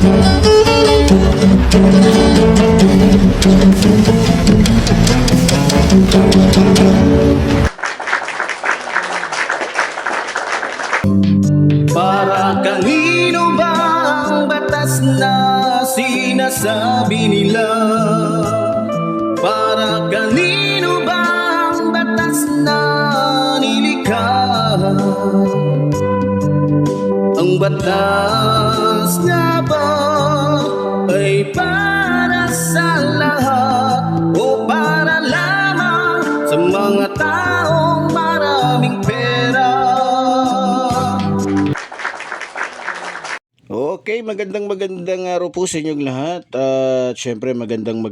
Para kanino ba ang batas na sinasabi nila? Para kanino ba ang batas na nilikha? Ang batas nga ba ay para sa lahat o para lamang sa mga taong maraming pera? Okay, magandang araw po sa inyong lahat. At syempre magandang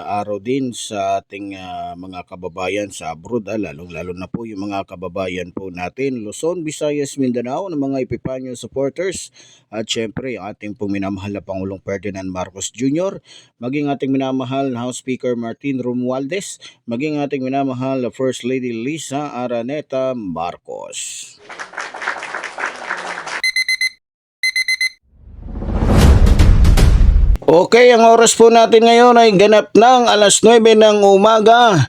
araw din sa ating mga kababayan sa abroad, lalong-lalo na po yung mga kababayan po natin Luzon, Visayas, Mindanao, ng mga Epifanio supporters. At syempre ang ating pong minamahal na Pangulong Ferdinand Marcos Jr., maging ating minamahal na House Speaker Martin Romualdez, maging ating minamahal na First Lady Lisa Araneta Marcos. Okay, ang oras po natin ngayon ay ganap ng alas 9 ng umaga,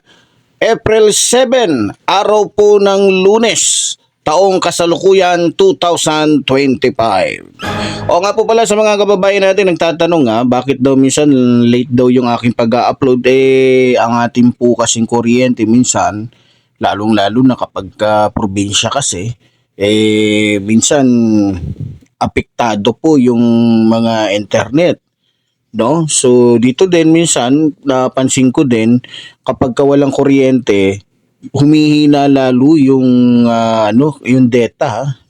April 7, araw po ng Lunes, taong kasalukuyan 2025. O nga po pala sa mga kababayan natin nagtatanong bakit daw minsan late daw yung aking pag-upload, ang ating po kasing kuryente minsan, lalong-lalo na kapag probinsya kasi, minsan apektado po yung mga internet. No? So dito din minsan napansin ko din kapag walang kuryente, humihina lalo yung yung data,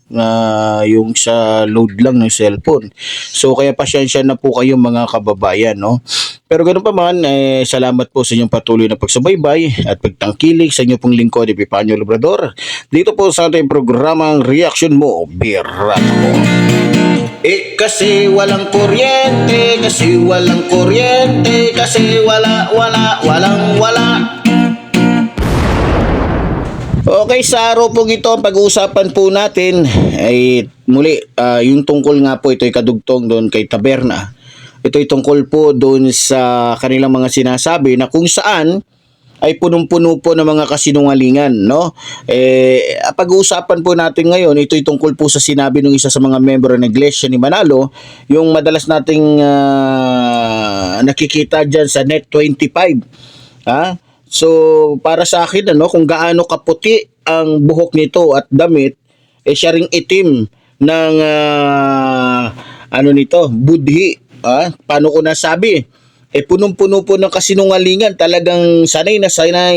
yung sa load lang ng cellphone. So kaya pasensya na po kayo mga kababayan, no? Pero ganoon pa man, salamat po sa inyong patuloy na pagsubaybay at pagtangkilik sa inyong pong lingkod, Epifanio Labrador, dito po sa ating programang Reaction Mo, Birata Mo. Kasi walang kuryente, kasi walang kuryente, kasi walang. Okay, sa araw po ito, pag-uusapan po natin ay muli, yung tungkol nga po, ito ay kadugtong doon kay Taberna. Ito ay tungkol po doon sa kanilang mga sinasabi na kung saan ay punong-puno po ng mga kasinungalingan, no? Pag-uusapan po natin ngayon, ito ay tungkol po sa sinabi ng isa sa mga membro ng Iglesia ni Manalo, yung madalas nating nakikita dyan sa Net 25. So, para sa akin, kung gaano kaputi ang buhok nito at damit, siya ring itim ng budhi. Paano ko nasabi? Punong-puno po ng kasinungalingan. Talagang sanay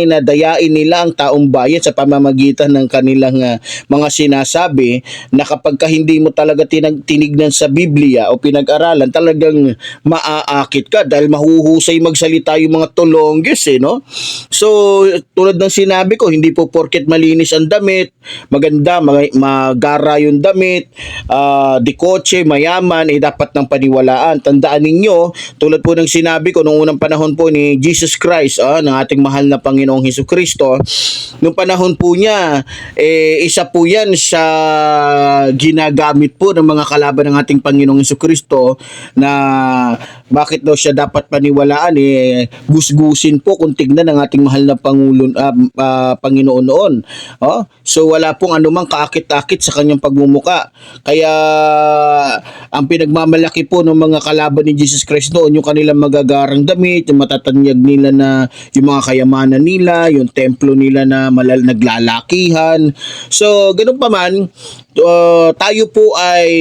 na dayain nila ang taong bayan sa pamamagitan ng kanilang mga sinasabi na kapag hindi mo talaga tinignan sa Biblia o pinag-aralan, talagang maaakit ka dahil mahuhusay magsalita yung mga tulonggis, no? So, tulad ng sinabi ko, hindi po porket malinis ang damit, maganda, magara yung damit, di kotse, mayaman, dapat ng paniwalaan. Tandaan ninyo, tulad po ng sinabi ko noong unang panahon po ni Jesus Christ, ng ating mahal na Panginoong Hesukristo, noong panahon po niya, isa po yan sa ginagamit po ng mga kalaban ng ating Panginoong Hesukristo na bakit daw siya dapat paniwalaan, gusgusin po kung tignan ng ating mahal na Panginoon noon. So wala pong anumang kaakit-akit sa kanyang pagmumuka. Kaya ang pinagmamalaki po ng mga kalaban ni Jesus Christ noon, yung kanilang magagarang damit, yung matatanyag nila na yung mga kayamanan nila, yung templo nila na naglalakihan. So ganun pa man, tayo po ay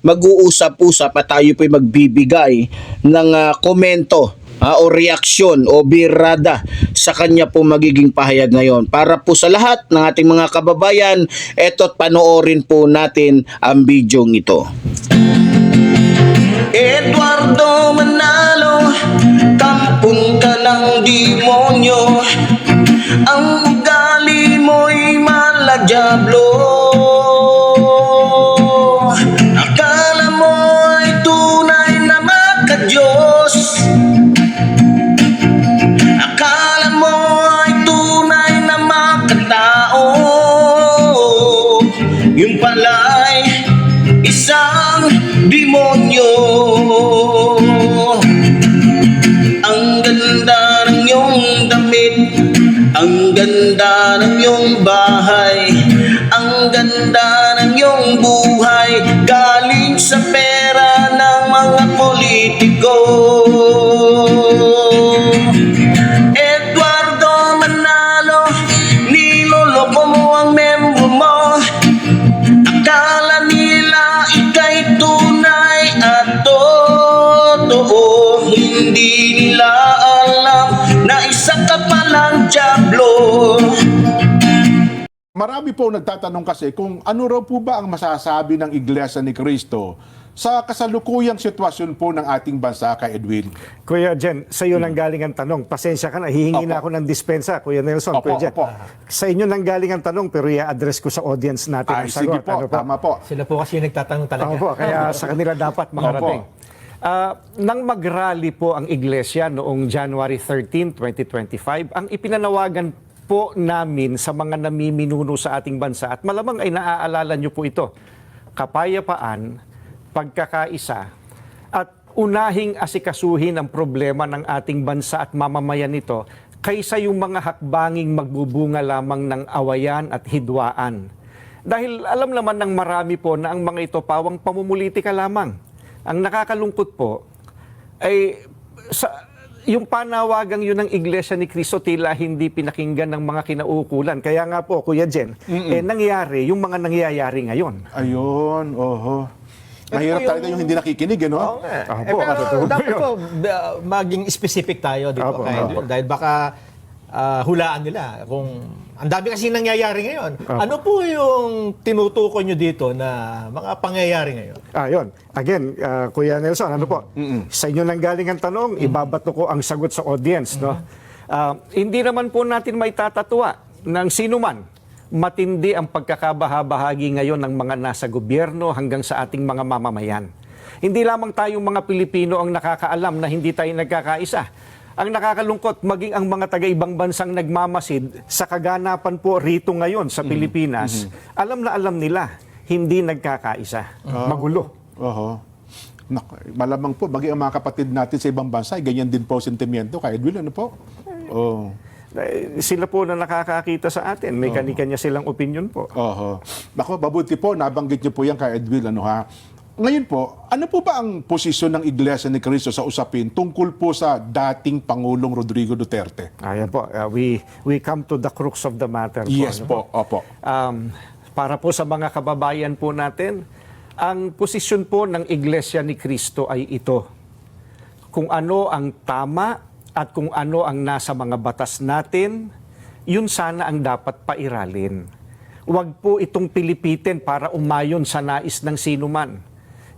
mag-uusap-usap at tayo po ay magbibigay ng komento o reaksyon o birada sa kanya po magiging pahayag ngayon. Para po sa lahat ng ating mga kababayan, eto't panoorin po natin ang bidyong ito. Eduardo Manalo, kampung ka ng demonyo, ang ugali mo'y maladyablo. Akala mo ay tunay na makadiyos, akala mo ay tunay na makatao, yung pala'y isang demonyo. Ang ganda ng iyong damit, ang ganda ng iyong bahay, ang ganda ng iyong buhay, galing sa pera ng mga politiko. Eduardo Manalo, niloloko mo ang membro mo. Akala nila ika'y tunay at totoo. Hindi nila alam na isa ka palang dyablo. Marami po nagtatanong kasi kung ano raw po ba ang masasabi ng Iglesia ni Cristo sa kasalukuyang sitwasyon po ng ating bansa, kay Edwin. Kuya Jen, sa iyo nang galing ang tanong. Pasensya ka na, hihingi na ako ng dispensa, Kuya Nelson. Opo, Kuya Jen. opo. Sa inyo nang galing ang tanong, pero i-address ko sa audience natin Ay, ang sige sagot. po, tama po. Sila po kasi yung nagtatanong talaga. Opo, kaya sa kanila dapat makarating. Nang mag-rally po ang Iglesia noong January 13, 2025, ang ipinanawagan po namin sa mga namiminuno sa ating bansa, at malamang ay naaalala nyo po ito, kapayapaan, pagkakaisa, at unahing asikasuhin ang problema ng ating bansa at mamamayan nito kaysa yung mga hakbanging magbubunga lamang ng awayan at hidwaan. Dahil alam naman ng marami po na ang mga ito pawang pamumulitika lamang. Ang nakakalungkot po ay yung panawagang yun ng Iglesia ni Cristo tila hindi pinakinggan ng mga kinaukulan. Kaya nga po, Kuya Jen, nangyari yung mga nangyayari ngayon. Ayun, oho. Mahirap talaga yung hindi nakikinig, no? Oo nga. Opo, Pero dapat po maging specific tayo dito. Opo, opo. Dahil baka hulaan nila kung ang dami kasi nangyayari ngayon. Ano po yung tinutukoy nyo dito na mga pangyayari ngayon? Yun. Again, Kuya Nelson, ano po? Sa inyo nang galing ang tanong, ibabato ko ang sagot sa audience. No? Hindi naman po natin may tatatwa ng sino man. Matindi ang pagkakabahabahagi ngayon ng mga nasa gobyerno hanggang sa ating mga mamamayan. Hindi lamang tayong mga Pilipino ang nakakaalam na hindi tayo nagkakaisa. Ang nakakalungkot, maging ang mga taga-ibang bansang nagmamasid sa kaganapan po rito ngayon sa Pilipinas, alam na alam nila, hindi nagkakaisa. Magulo. Oho. Malamang po, maging ang mga kapatid natin sa ibang bansa, ganyan din po sentimiento, kay Edwin, ano po? Oh. Sila po na nakakakita sa atin. May kanya-kanya silang opinion po. Oho. Naku, mabuti po, nabanggit niyo po yan kay Edwin, ano ha? Ngayon po, ano po ba ang posisyon ng Iglesia ni Cristo sa usapin tungkol po sa dating Pangulong Rodrigo Duterte? Ayan po, we come to the crux of the matter. Yes ano po, opo. Para po sa mga kababayan po natin, ang posisyon po ng Iglesia ni Cristo ay ito. Kung ano ang tama at kung ano ang nasa mga batas natin, yun sana ang dapat pairalin. Huwag po itong pilipitin para umayon sa nais ng sinuman.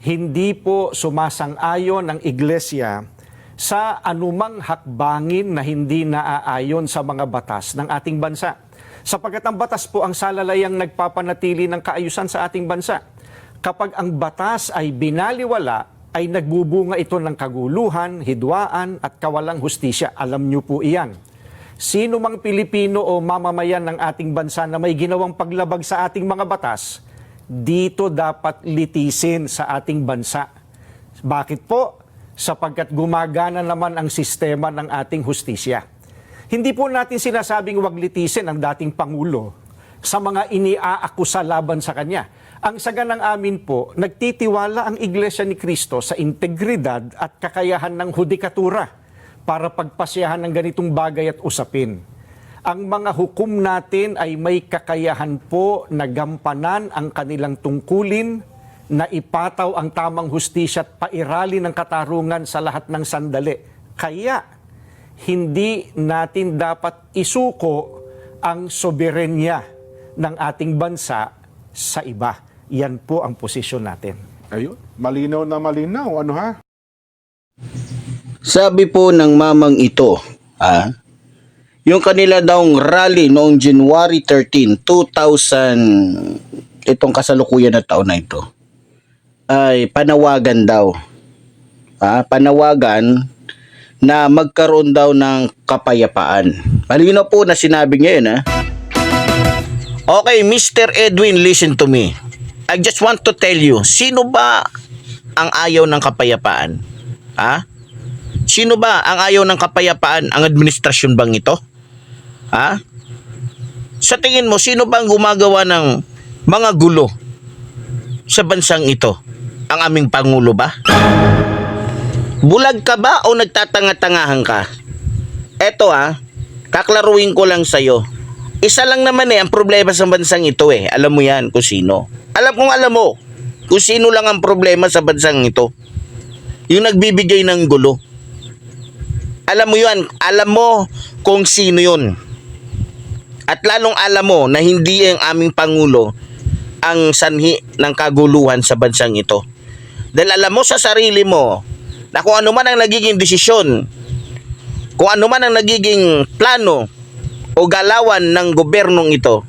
Hindi po sumasang-ayon ang Iglesia sa anumang hakbangin na hindi naaayon sa mga batas ng ating bansa. Sapagkat ang batas po ang salalayang nagpapanatili ng kaayusan sa ating bansa. Kapag ang batas ay binaliwala, ay nagbubunga ito ng kaguluhan, hidwaan at kawalang hustisya. Alam niyo po iyan. Sino mang Pilipino o mamamayan ng ating bansa na may ginawang paglabag sa ating mga batas, dito dapat litisin sa ating bansa. Bakit po? Sapagkat gumagana naman ang sistema ng ating hustisya. Hindi po natin sinasabing wag litisin ang dating Pangulo sa mga iniaakusa laban sa kanya. Ang saganang amin po, nagtitiwala ang Iglesia ni Cristo sa integridad at kakayahan ng hudikatura para pagpasyahan ng ganitong bagay at usapin. Ang mga hukom natin ay may kakayahan po na gampanan ang kanilang tungkulin, na ipataw ang tamang hustisya at pairali ng katarungan sa lahat ng sandali. Kaya, hindi natin dapat isuko ang soberenya ng ating bansa sa iba. Yan po ang posisyon natin. Ayun, malinaw na malinaw, ano ha? Sabi po ng mamang ito, yung kanila daong rally noong January 13, 2000, itong kasalukuyan na taon na ito, ay panawagan daw. Panawagan na magkaroon daw ng kapayapaan. Malinaw po na sinabi ngayon, Okay, Mr. Edwin, listen to me. I just want to tell you, sino ba ang ayaw ng kapayapaan? Ha? Sino ba ang ayaw ng kapayapaan? Ang administrasyon bang ito? Ha? Sa tingin mo, sino ba ang gumagawa ng mga gulo sa bansang ito? Ang aming Pangulo ba? Bulag ka ba o nagtatanga-tangahan ka? Eto kaklaruin ko lang sa'yo. Isa lang naman ang problema sa bansang ito Alam mo yan kung sino. Alam mo kung sino lang ang problema sa bansang ito. Yung nagbibigay ng gulo. Alam mo yan. Alam mo kung sino yun. At lalong alam mo na hindi ang aming Pangulo ang sanhi ng kaguluhan sa bansang ito. Dahil alam mo sa sarili mo na kung ano man ang nagiging desisyon, kung ano man ang nagiging plano o galawan ng gobernong ito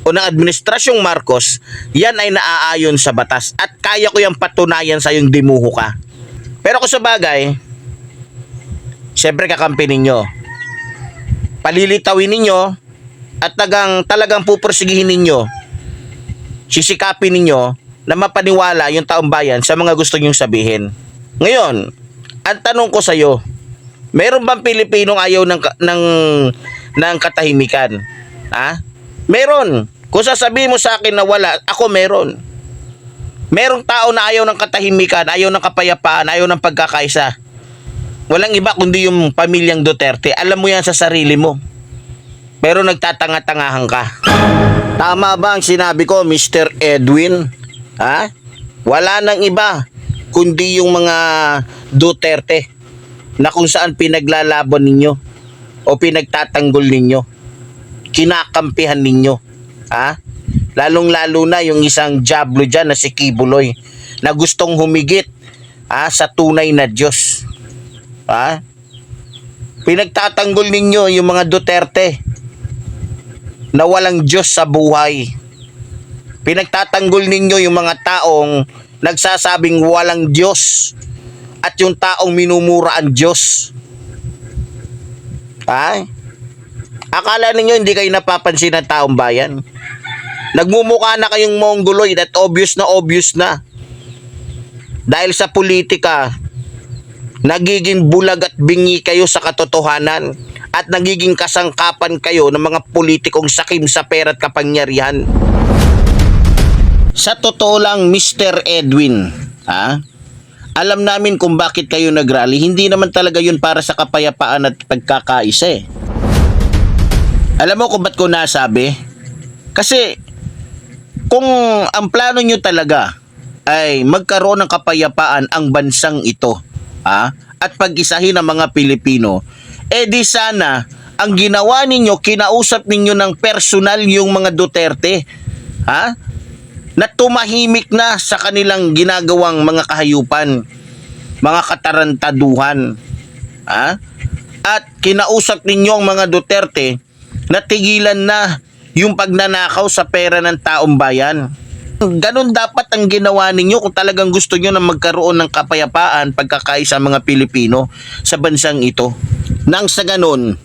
o ng administrasyong Marcos, yan ay naaayon sa batas. At kaya ko yung patunayan sa yung dimuho ka. Pero kung sa bagay, siyempre kakampi ninyo. Palilitawin ninyo at talagang pupursigihin ninyo, sisikapin ninyo na mapaniwala yung taong bayan sa mga gusto nyong sabihin. Ngayon, ang tanong ko sa iyo, meron bang Pilipinong ayaw ng katahimikan? Meron. Kung sasabihin mo sa akin na wala, ako meron. Merong tao na ayaw ng katahimikan, ayaw ng kapayapaan, ayaw ng pagkakaisa. Walang iba kundi yung pamilyang Duterte. Alam mo yan sa sarili mo. Pero nagtatanga-tangahan ka. Tama ba ang sinabi ko, Mr. Edwin? Wala nang iba kundi yung mga Duterte na kung saan pinaglalaban ninyo o pinagtatanggol ninyo, kinakampihan ninyo. Lalong-lalo na yung isang diablo dyan na si Kibuloy na gustong humigit sa tunay na Diyos. Pinagtatanggol ninyo yung mga Duterte na walang Diyos sa buhay. Pinagtatanggol ninyo yung mga taong nagsasabing walang Diyos at yung taong minumura ang Diyos. Akala ninyo hindi kayo napapansin ng taong bayan? Nagmumukha na kayong mongoloid at obvious na. Dahil sa politika, nagiging bulag at bingi kayo sa katotohanan at nagiging kasangkapan kayo ng mga politikong sakim sa pera at kapangyarihan. Sa totoo lang, Mr. Edwin, alam namin kung bakit kayo nagrally. Hindi naman talaga yun para sa kapayapaan at pagkakaisa Alam mo kung ba't ko nasabi? Kasi kung ang plano nyo talaga ay magkaroon ng kapayapaan ang bansang ito at pag-isahin ang mga Pilipino, di sana ang ginawa ninyo, kinausap ninyo ng personal yung mga Duterte na tumahimik na sa kanilang ginagawang mga kahayupan, mga katarantaduhan. At kinausap ninyo ang mga Duterte na tigilan na yung pagnanakaw sa pera ng taong bayan. Ganon dapat ang ginawa ninyo kung talagang gusto nyo na magkaroon ng kapayapaan, pagkakaisa mga Pilipino sa bansang ito. Nang sa ganon,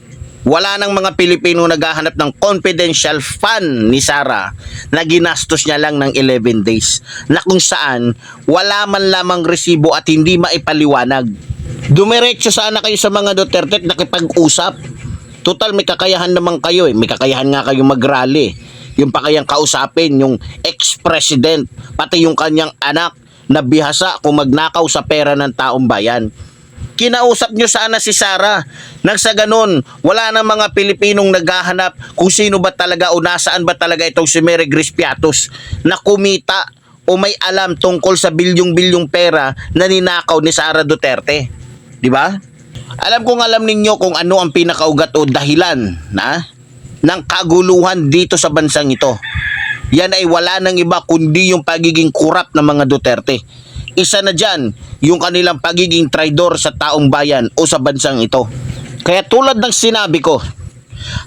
wala nang mga Pilipino naghahanap ng confidential fund ni Sara na ginastos niya lang ng 11 days na kung saan wala man lamang resibo at hindi maipaliwanag. Dumiretso sana kayo sa mga Duterte at nakipag-usap. Total may kakayahan naman kayo May kakayahan nga kayo mag-rally. Yung pa kayang kausapin, yung ex-president, pati yung kanyang anak na bihasa kung magnakaw sa pera ng taong bayan. Kinausap nyo sana si Sara. Nang sa ganun, wala na mga Pilipinong naghahanap kung sino ba talaga o nasaan ba talaga itong si Mary Grace Piatos na kumita o may alam tungkol sa bilyong-bilyong pera na ninakaw ni Sara Duterte. Di ba? Alam ninyo kung ano ang pinakaugat o dahilan ng kaguluhan dito sa bansang ito. Yan ay wala nang iba kundi yung pagiging kurap ng mga Duterte. Isa na dyan, yung kanilang pagiging traidor sa taong bayan o sa bansang ito. Kaya tulad ng sinabi ko,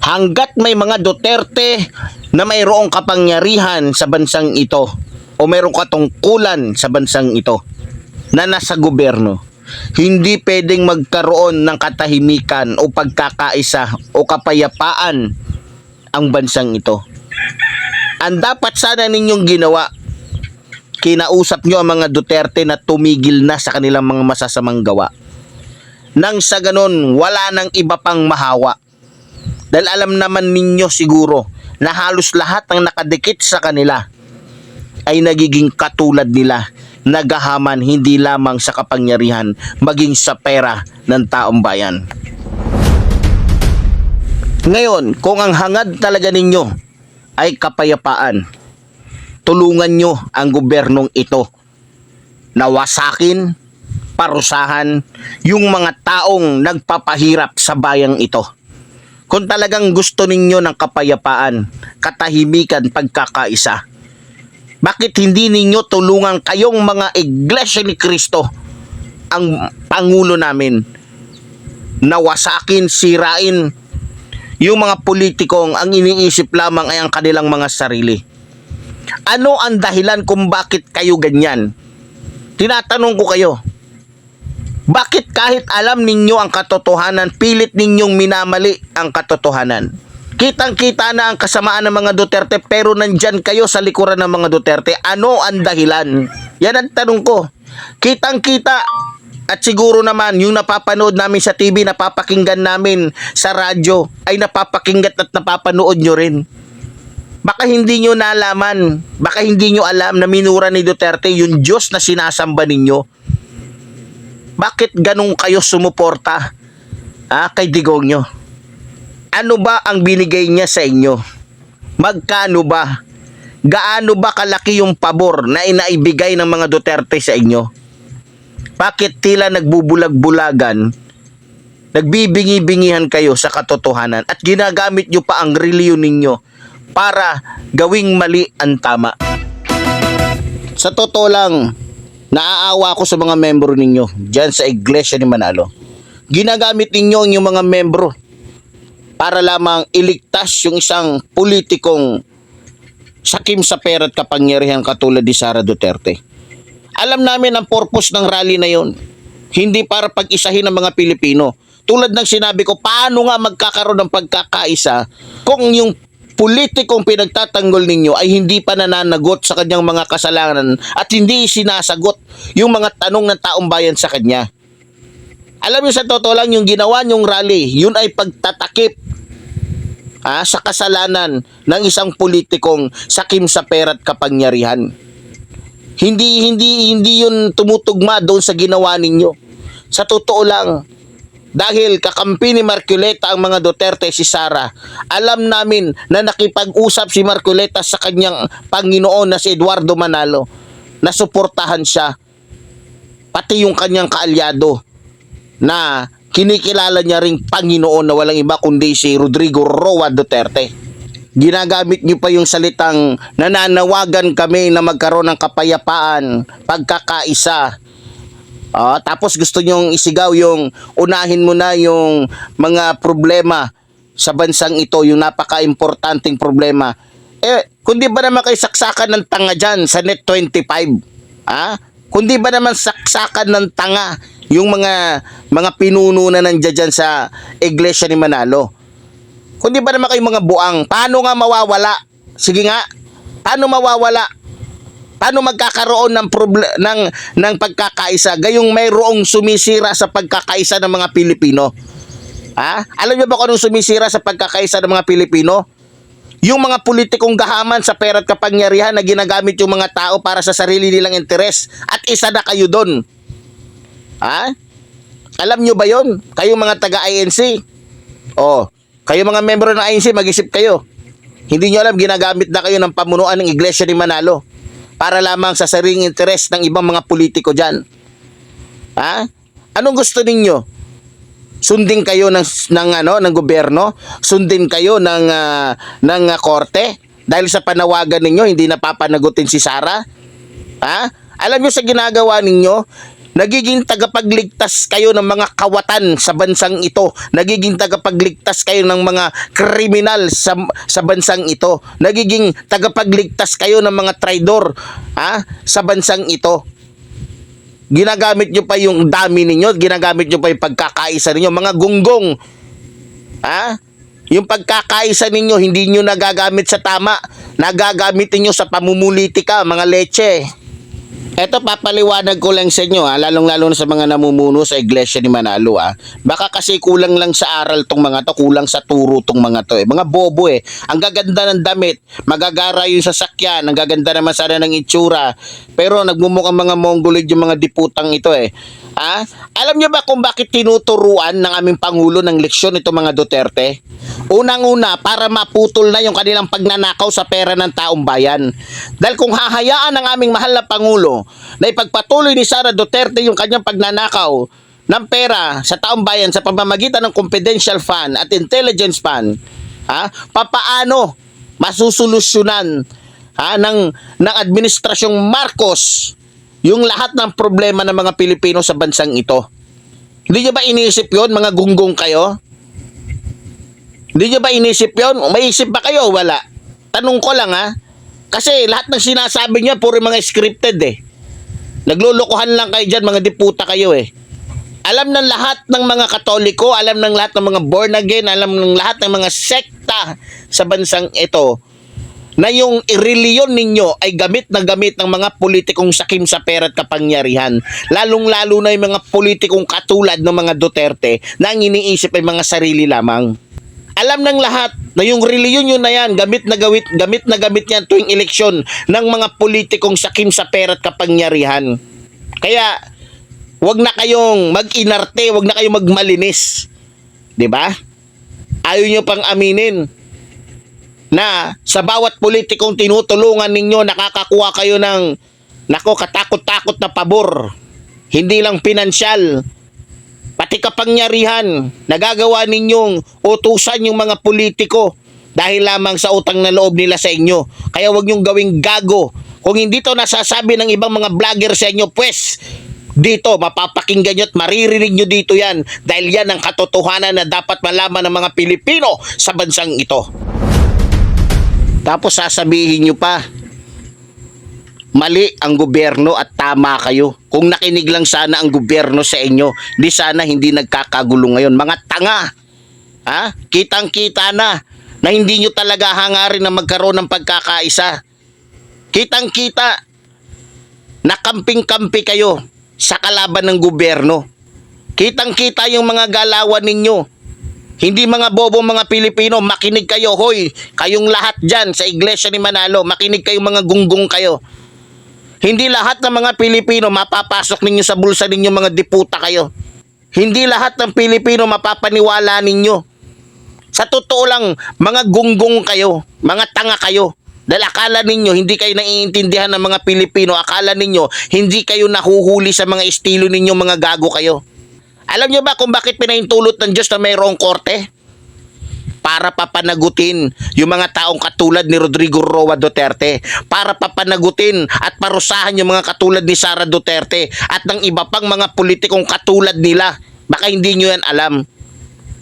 hanggat may mga Duterte na mayroong kapangyarihan sa bansang ito o mayroong katungkulan sa bansang ito na nasa gobyerno, hindi pwedeng magkaroon ng katahimikan o pagkakaisa o kapayapaan ang bansang ito. Ang dapat sana ninyong ginawa kinausap nyo ang mga Duterte na tumigil na sa kanilang mga masasamang gawa. Nang sa ganon, wala nang iba pang mahawa. Dahil alam naman ninyo siguro na halos lahat ng nakadikit sa kanila ay nagiging katulad nila, nagahaman hindi lamang sa kapangyarihan, maging sa pera ng taong bayan. Ngayon, kung ang hangad talaga ninyo ay kapayapaan, tulungan nyo ang gobyernong ito na wasakin, parusahan yung mga taong nagpapahirap sa bayang ito. Kung talagang gusto ninyo ng kapayapaan, katahimikan, pagkakaisa, bakit hindi ninyo tulungan kayong mga Iglesia ni Cristo, ang Pangulo namin, na wasakin, sirain yung mga politikong ang iniisip lamang ay ang kanilang mga sarili? Ano ang dahilan kung bakit kayo ganyan? Tinatanong ko kayo. Bakit kahit alam ninyo ang katotohanan, pilit ninyong minamali ang katotohanan? Kitang-kita na ang kasamaan ng mga Duterte pero nandyan kayo sa likuran ng mga Duterte. Ano ang dahilan? Yan ang tanong ko. Kitang-kita at siguro naman yung napapanood namin sa TV, napapakinggan namin sa radyo, ay napapakinggan at napapanood nyo rin. Baka hindi nyo nalaman, baka hindi nyo alam na minura ni Duterte yung Diyos na sinasamba ninyo. Bakit ganun kayo sumuporta kay Digong nyo? Ano ba ang binigay niya sa inyo? Magkano ba? Gaano ba kalaki yung pabor na inaibigay ng mga Duterte sa inyo? Bakit tila nagbubulag-bulagan, nagbibingi-bingihan kayo sa katotohanan at ginagamit nyo pa ang reliyon ninyo para gawing mali ang tama? Sa totoo lang, naaawa ako sa mga membro ninyo dyan sa Iglesia ni Manalo. Ginagamit ninyo ang inyong mga membro para lamang iligtas yung isang politikong sakim sa pera at kapangyarihan katulad ni Sara Duterte. Alam namin ang purpose ng rally na yon. Hindi para pag-isahin ng mga Pilipino. Tulad ng sinabi ko, paano nga magkakaroon ng pagkakaisa kung yung politikong pinagtatanggol ninyo ay hindi pa nananagot sa kanyang mga kasalanan at hindi sinasagot yung mga tanong ng taong bayan sa kanya. Alam niyo, sa totoo lang, yung ginawa nyong rally, yun ay pagtatakip sa kasalanan ng isang politikong sakim sa pera at kapangyarihan. Hindi yun tumutugma doon sa ginawa ninyo. Sa totoo lang, dahil kakampi ni Marcoleta ang mga Duterte, si Sara, alam namin na nakipag-usap si Marcoleta sa kanyang Panginoon na si Eduardo Manalo, na suportahan siya, pati yung kanyang kaalyado na kinikilala niya ring Panginoon na walang iba kundi si Rodrigo Roa Duterte. Ginagamit niyo pa yung salitang nananawagan kami na magkaroon ng kapayapaan, pagkakaisa. Tapos gusto nyong isigaw yung unahin mo na yung mga problema sa bansang ito, yung napaka-importanting problema. Kundi ba naman kayo saksakan ng tanga dyan sa Net 25? Kundi ba naman saksakan ng tanga yung mga pinuno na nandiyan dyan sa Iglesia ni Manalo? Kundi ba naman kayo mga buang? Paano nga mawawala? Sige nga, paano mawawala? Paano magkakaroon ng pagkakaisa gayong mayroong sumisira sa pagkakaisa ng mga Pilipino? Alam niyo ba kung anong sumisira sa pagkakaisa ng mga Pilipino? Yung mga politikong gahaman sa pera at kapangyarihan na ginagamit yung mga tao para sa sarili nilang interes, at isa na kayo doon. Alam niyo ba yon? Kayong mga taga-INC? Kayo mga membro ng INC, mag-isip kayo. Hindi nyo alam, ginagamit na kayo ng pamunuan ng Iglesia ni Manalo para lamang sa sariling interes ng ibang mga politiko dyan. Anong gusto ninyo? Sundin kayo ng gobyerno? Sundin kayo ng korte? Dahil sa panawagan ninyo, hindi napapanagutin si Sara? Alam nyo sa ginagawa ninyo, nagiging tagapagligtas kayo ng mga kawatan sa bansang ito. Nagiging tagapagligtas kayo ng mga kriminal sa bansang ito. Nagiging tagapagligtas kayo ng mga traidor sa bansang ito. Ginagamit nyo pa yung dami ninyo, ginagamit nyo pa yung pagkakaisa ninyo, mga gunggong. Yung pagkakaisa ninyo, hindi nyo nagagamit sa tama. Nagagamit ninyo sa pamumulitika, mga leche. Eto, papaliwanag ko lang sa inyo, lalong-lalo na sa mga namumuno sa Iglesia ni Manalo. Baka kasi kulang lang sa aral tong mga to, kulang sa turo tong mga to. Mga bobo eh. Ang gaganda ng damit, magagara yung sasakyan, ang gaganda naman sana ng itsura. Pero nagmumukhang mga mongoloid yung mga diputang ito eh. Alam niyo ba kung bakit tinuturuan ng aming Pangulo ng leksyon itong mga Duterte? Unang-una, para maputol na yung kanilang pagnanakaw sa pera ng taong bayan. Dahil kung hahayaan ng aming mahal na Pangulo na ipagpatuloy ni Sara Duterte yung kanyang pagnanakaw ng pera sa taong bayan sa pamamagitan ng confidential fund at intelligence fund, papaano masusolusyonan ng administrasyong Marcos yung lahat ng problema ng mga Pilipino sa bansang ito? Hindi nyo ba inisip yon, mga gunggong kayo? Hindi nyo ba inisip yon? May isip ba kayo? Wala. Tanong ko lang kasi lahat ng sinasabi niya puro mga scripted eh. Naglulukuhan lang kayo dyan, mga diputa kayo eh. Alam ng lahat ng mga Katoliko, alam ng lahat ng mga born again, alam ng lahat ng mga sekta sa bansang ito na yung reliyon ninyo ay gamit na gamit ng mga politikong sakim sa pera at kapangyarihan. Lalong-lalo na yung mga politikong katulad ng mga Duterte na ang iniisip ay mga sarili lamang. Alam ng lahat na yung reliyon yun na yan, gamit na gamit yan tuwing eleksyon ng mga politikong sakim sa pera at kapangyarihan. Kaya, wag na kayong mag-inarte, wag na kayong magmalinis. 'Di ba? Ayaw nyo pang aminin na sa bawat politikong tinutulungan ninyo, nakakakuha kayo ng katakot-takot na pabor. Hindi lang pinansyal, pati kapangyarihan. Nagagawa ninyong utusan yung mga politiko dahil lamang sa utang na loob nila sa inyo. Kaya wag nyong gawing gago. Kung hindi to nasasabi ng ibang mga vlogger sa inyo, pues dito mapapakinggan nyo at maririnig nyo dito yan, dahil yan ang katotohanan na dapat malaman ng mga Pilipino sa bansang ito. Tapos sasabihin nyo pa, mali ang gobyerno at tama kayo. Kung nakinig lang sana ang gobyerno sa inyo, di sana hindi nagkakagulo ngayon. Mga tanga, kitang-kita na hindi nyo talaga hangarin na magkaroon ng pagkakaisa. Kitang-kita na kamping-kampi kayo sa kalaban ng gobyerno. Kitang-kita yung mga galawan ninyo. Hindi mga bobo mga Pilipino, makinig kayo, hoy. Kayong lahat dyan sa Iglesia ni Manalo, makinig kayo, mga gunggong kayo. Hindi lahat ng mga Pilipino mapapasok ninyo sa bulsa ninyo, mga diputa kayo. Hindi lahat ng Pilipino mapapaniwala ninyo. Sa totoo lang, mga gunggong kayo, mga tanga kayo. Dahil akala ninyo, hindi kayo naiintindihan ng mga Pilipino. Akala ninyo, hindi kayo nahuhuli sa mga estilo ninyo, mga gago kayo. Alam nyo ba kung bakit pinahintulot ng Diyos na mayroong korte? Para papanagutin yung mga taong katulad ni Rodrigo Roa Duterte. Para papanagutin at parusahan yung mga katulad ni Sara Duterte at ng iba pang mga politikong katulad nila. Baka hindi nyo yan alam.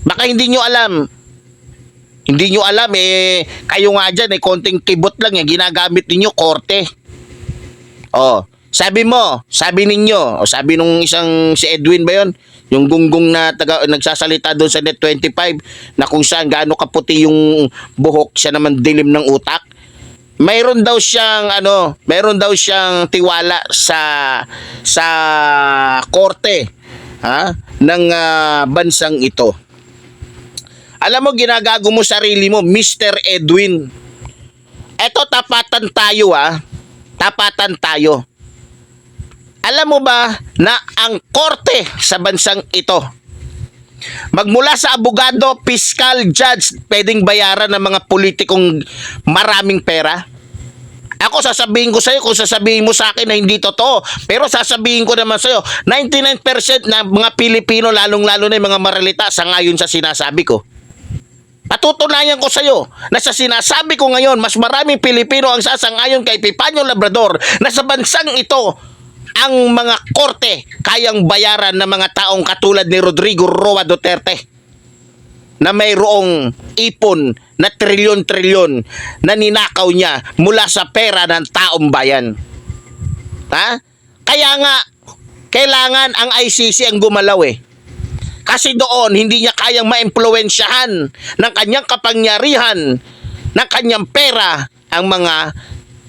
Baka hindi nyo alam. Hindi nyo alam kayo nga dyan konting kibot lang ginagamit ninyo korte. Sabi ninyo, sabi nung isang si Edwin ba yun? Yung gunggong na nagsasalita doon sa Net25 na kung saan gaano kaputi yung buhok, siya naman dilim ng utak. Mayroon daw siyang tiwala sa korte ng bansang ito. Alam mo, ginagago mo sarili mo, Mr. Edwin. Eto, tapatan tayo Tapatan tayo. Alam mo ba na ang korte sa bansang ito, magmula sa abogado, piskal, judge, pwedeng bayaran ng mga politikong maraming pera? Ako sasabihin ko sa'yo, kung sasabihin mo sa akin na hindi totoo, pero sasabihin ko naman sa'yo, 99% na mga Pilipino, lalong-lalo na yung mga maralita, sangayon sa sinasabi ko. Patutunayan ko sa iyo na sa sinasabi ko ngayon, mas maraming Pilipino ang sasangayon kay Epifanio Labrador na sa bansang ito, ang mga korte kayang bayaran ng mga taong katulad ni Rodrigo Roa Duterte na mayroong ipon na trilyon-trilyon na ninakaw niya mula sa pera ng taong bayan. Kaya nga, kailangan ang ICC ang gumalaw Kasi doon, hindi niya kayang maimpluwensyahan ng kanyang kapangyarihan, ng kanyang pera, ang mga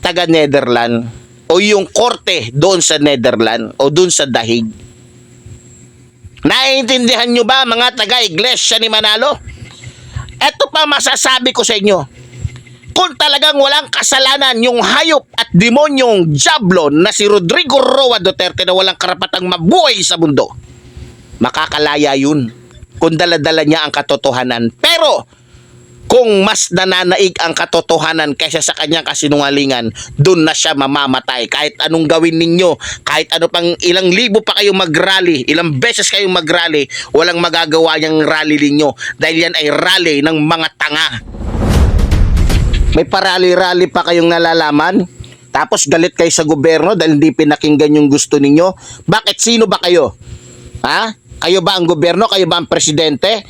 taga-Netherlands. o yung korte doon sa Netherlands o doon sa dahig. Naiintindihan nyo ba mga taga-iglesia ni Manalo? Ito pa masasabi ko sa inyo. Kung talagang walang kasalanan yung hayop at demonyong Diablo na si Rodrigo Roa Duterte na walang karapatang mabuhay sa mundo, makakalaya yun kung dala-dala niya ang katotohanan. Pero kung mas nananaig ang katotohanan kaysa sa kanyang kasinungalingan, doon na siya mamamatay. Kahit anong gawin ninyo, kahit ano pang ilang libo pa kayong mag-rally, ilang beses kayong mag-rally, walang magagawa yung rally ninyo dahil yan ay rally ng mga tanga. May parali-rally pa kayong nalalaman, tapos galit kayo sa gobyerno dahil hindi pinakinggan yung gusto ninyo. Bakit? Sino ba kayo? Ha? Kayo ba ang gobyerno? Kayo ba ang presidente?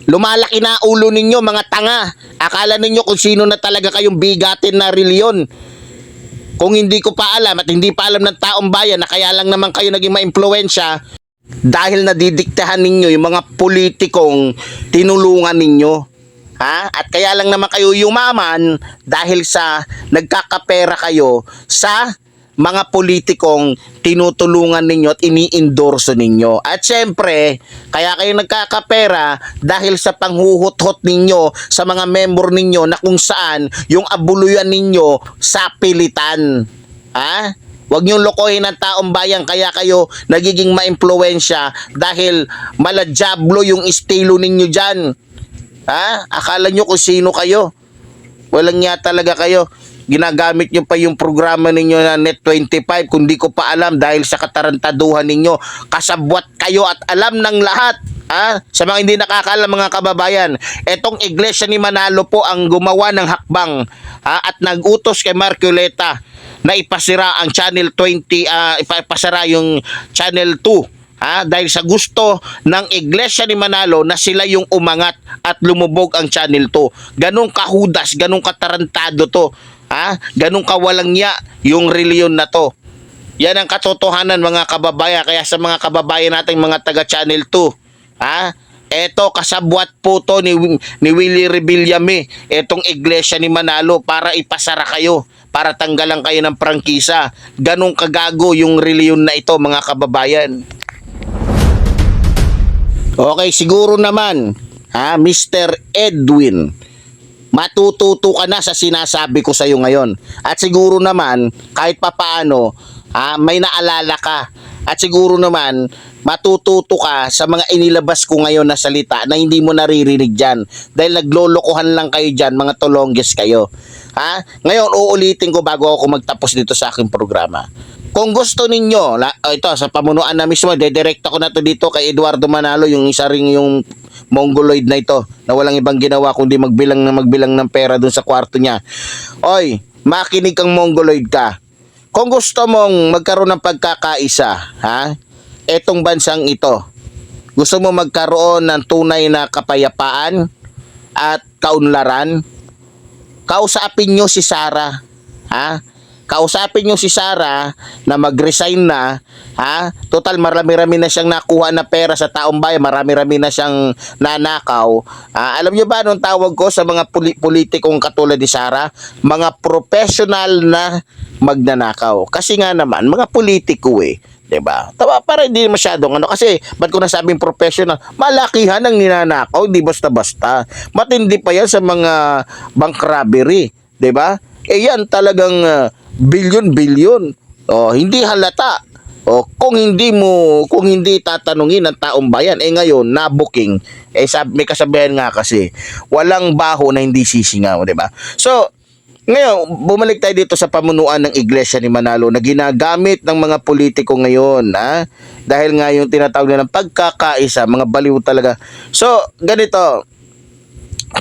Lumalaki na ulo ninyo mga tanga. Akala ninyo kung sino na talaga kayong bigatin na reliyon. Kung hindi ko pa alam at hindi pa alam ng taong bayan na kaya lang naman kayo naging maimpluwensya dahil nadidiktahan ninyo yung mga politikong tinulungan ninyo. Ha? At kaya lang naman kayo yumaman dahil sa nagkakapera kayo sa mga politikong tinutulungan ninyo at ini-endorso ninyo. At syempre, kaya kayo nagkakapera dahil sa panghuhot-hot ninyo sa mga member ninyo na kung saan yung abuluyan ninyo sa pilitan. Ha? Huwag niyong lokohin ang taong bayan kaya kayo nagiging maimpluwensya dahil maladyablo yung estilo ninyo dyan. Ha? Akala nyo kung sino kayo. Walang niya talaga kayo. Ginagamit nyo pa yung programa ninyo na Net25 kung di ko pa alam dahil sa katarantaduhan ninyo. Kasabwat kayo at alam ng lahat. Ha? Sa mga hindi nakakaalam mga kababayan, etong Iglesia ni Manalo po ang gumawa ng hakbang at nag-utos kay Marcoleta na ipasira ang Channel 20, ipasira yung Channel 2. Dahil sa gusto ng Iglesia ni Manalo na sila yung umangat at lumubog ang Channel 2. Ganong kahudas, ganong katarantado to. Ganong kawalang niya yung reliyon na to. Yan ang katotohanan mga kababayan. Kaya sa mga kababayan nating mga taga Channel 2, eto kasabwat po to ni Willie Rebillame, etong Iglesia ni Manalo para ipasara kayo, para tanggalan kayo ng prangkisa. Ganong kagago yung reliyon na ito mga kababayan. Okay, siguro naman, Mr. Edwin, matututo ka na sa sinasabi ko sa iyo ngayon. At siguro naman, kahit papaano, may naalala ka. At siguro naman, matututo ka sa mga inilabas ko ngayon na salita na hindi mo naririnig dyan. Dahil naglolokohan lang kayo dyan, mga tolongges kayo. Ngayon, uulitin ko bago ako magtapos dito sa aking programa. Kung gusto ninyo, ito sa pamunuan na mismo, dedirekta ko na to dito kay Eduardo Manalo, yung isa ring yung mongoloid na ito, na walang ibang ginawa kundi magbilang ng pera dun sa kwarto niya. Oy, makinig kang mongoloid ka. Kung gusto mong magkaroon ng pagkakaisa, etong bansang ito, gusto mo magkaroon ng tunay na kapayapaan at kaunlaran, kausapin nyo si Sara. Kausapin nyo si Sara na mag-resign na. Total marami-rami na siyang nakuha na pera sa taong bayan, marami-rami na siyang nanakaw. Alam nyo ba anong tawag ko sa mga politikong katulad ni Sara? Mga professional na magnanakaw. Kasi nga naman, mga politiko diba? Para hindi masyadong kasi ba't ko nasabing professional? Malakihan ang ninanakaw, hindi basta-basta. Matindi pa yan sa mga bank robbery, diba? Yan talagang bilyon-bilyon. Hindi halata. Kung hindi tatanungin ng taong bayan, ngayon na-booking, may kasabihan nga kasi, walang baho na hindi sisingaw, di ba? So, ngayon, bumalik tayo dito sa pamunuan ng Iglesia ni Manalo na ginagamit ng mga politiko ngayon, dahil nga yung tinatawag na ng pagkakaisa, mga baliw talaga. So, ganito,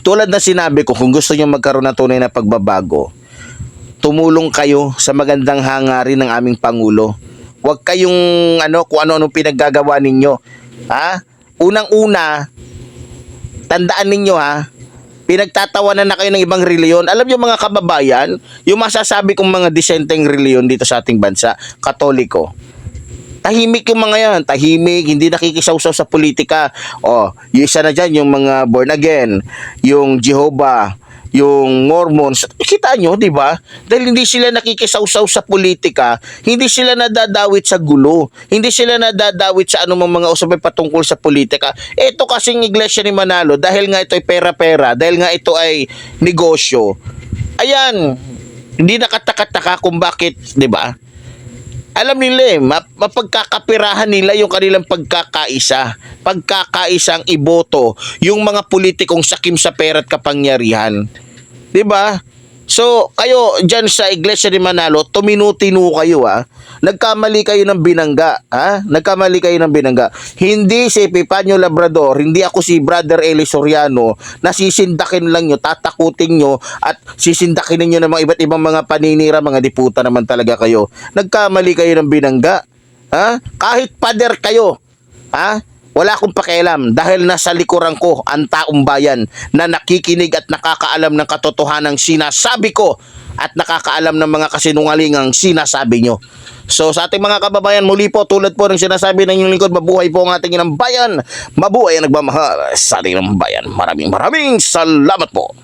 tulad na sinabi ko, kung gusto nyo magkaroon ng tunay na pagbabago, tumulong kayo sa magandang hangarin ng aming Pangulo. Huwag kayong kung ano-ano pinaggagawa ninyo. Unang-una, tandaan ninyo pinagtatawanan na kayo ng ibang reliyon. Alam niyo mga kababayan, yung masasabi kong mga disenteng reliyon dito sa ating bansa, Katoliko. Tahimik yung mga yan, tahimik, hindi nakikisawsaw sa politika. Yung isa na dyan, yung mga born again, yung Jehovah, yung Mormons. Kita nyo, di ba? Dahil hindi sila nakikisawsaw sa politika, hindi sila nadadawit sa gulo, hindi sila nadadawit sa anumang mga usapin patungkol sa politika. Ito kasing iglesia ni Manalo, dahil nga ito ay pera-pera, dahil nga ito ay negosyo. Ayan, hindi nakataka-taka kung bakit, di ba? Alam nila mapagkakapirahan nila yung kanilang pagkakaisang iboto yung mga politikong sakim sa pera at kapangyarihan. 'Di ba? So, kayo dyan sa Iglesia ni Manalo, tuminutino kayo Nagkamali kayo ng binangga, Nagkamali kayo ng binangga. Hindi si Epifanio Labrador, hindi ako si Brother Eli Soriano, na sisindakin lang nyo, tatakutin nyo, at sisindakin ninyo ng mga iba't ibang mga paninira, mga diputa naman talaga kayo. Nagkamali kayo ng binangga, Kahit pader kayo, wala akong pakialam dahil nasa likuran ko ang taong bayan na nakikinig at nakakaalam ng katotohanang sinasabi ko at nakakaalam ng mga kasinungalingang sinasabi nyo. So sa ating mga kababayan, muli po tulad po ng sinasabi ng inyong lingkod, mabuhay po ang ating inang bayan, mabuhay ang nagmamahal sa ating inang bayan. Maraming salamat po.